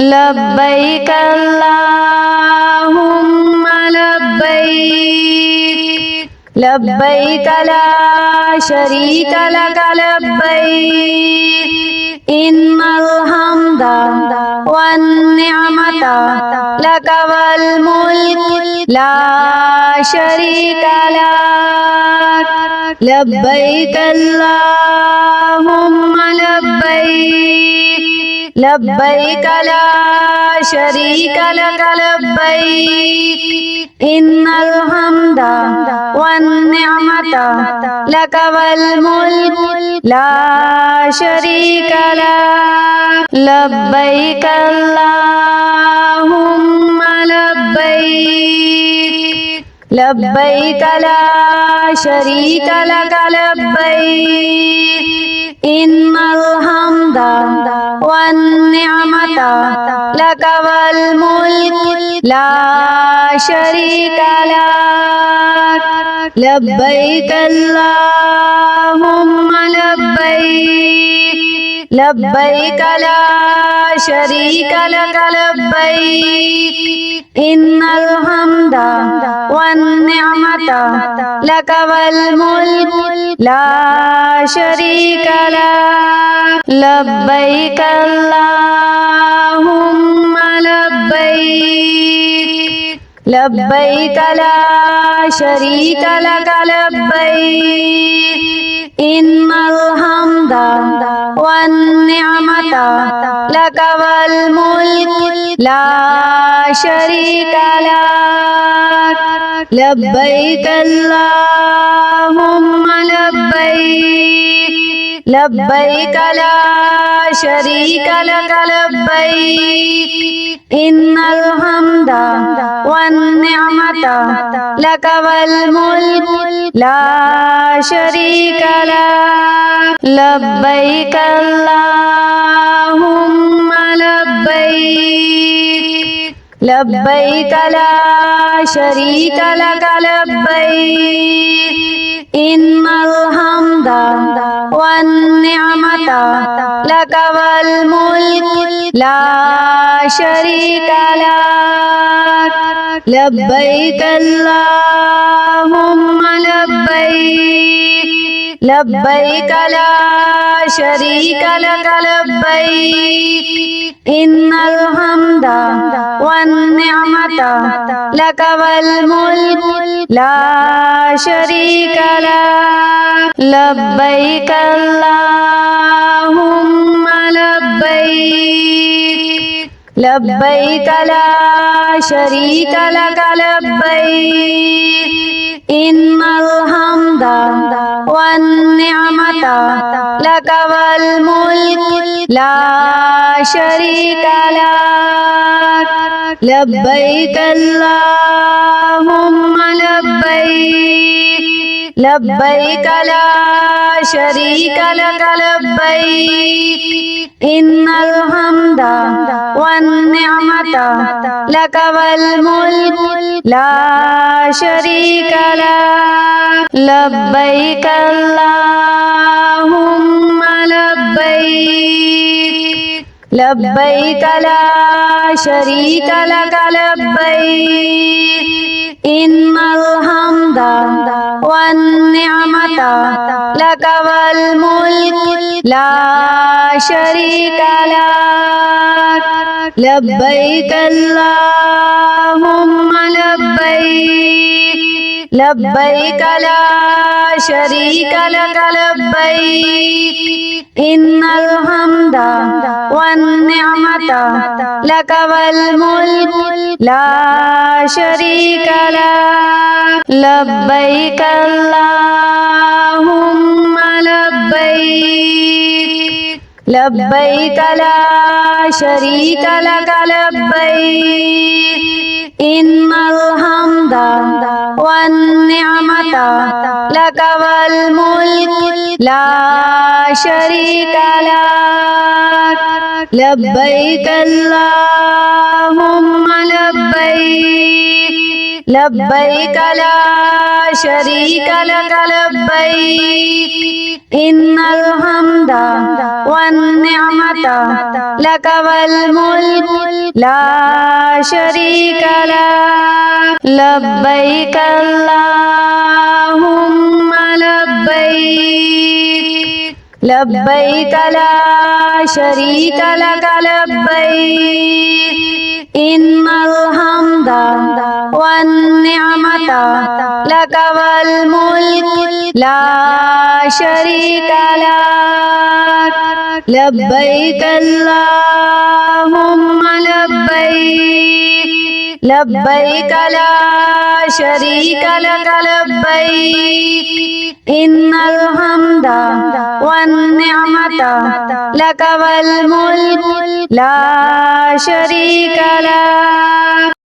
لبيك اللهم لبيك لبيك لا شريك لك لبيك إن الحمد والنعمة لك والملك لا شريك لك لبيك اللهم لبيك لبيك لا شريك لك لبيك إن الحمد والنعمة لك والملك لا شريك لك لبيك اللهم لبيك لبيك لا شريك لك لبيك إن الحمد والنعمة لك والملك لا شريك لك لبيك اللهم لبيك لبيك لا شريك لك لبيك إن الحمد والنعمة لك والملك لا شريك لك لبيك اللهم لبيك لبيك لا شريك لك لبيك إن الحمد والنعمة لك والملك لا شريك لك لبيك اللهم لبيك لبيك لا شريك لك لبيك إن الحمد والنعمة لك والملك لا شريك لك لبيك اللهم لبيك لبيك لا شريك لك لبيك إن الحمد والنعمة لك والملك لا شريك لك لبيك اللهم لبيك لبيك لا شريك لك لبيك إن الحمد والنعمة لك والملك لا شريك لك لبيك اللهم لبيك لبيك لا شريك لك لبيك إن الحمد والنعمة لك والملك لا شريك لك لبيك اللهم لبيك لبيك لا شريك لك لبيك إن الحمد والنعمة لك والملك لا شريك لك لبيك اللهم لبيك لبيك لا شريك لك لبيك إن الحمد والنعمة لك والملك لا شريك لك لبيك اللهم لبيك لبيك لا شريك لك لبيك إن الحمد والنعمة لك والملك لا شريك لك لبيك اللهم لبيك لبيك لا شريك لك لبيك إن الحمد والنعمة لك والملك لا شريك لك لبيك اللهم لبيك لبيك لا شريك لك لبيك إن الحمد والنعمة لك والملك لا شريك لك لبيك اللهم لبيك لبيك لا شريك لك لبيك إن الحمد والنعمة لك والملك لا شريك لك لبيك اللهم لبيك لبيك لا شريك لك لبيك إن الحمد والنعمة لك والملك لا شريك لك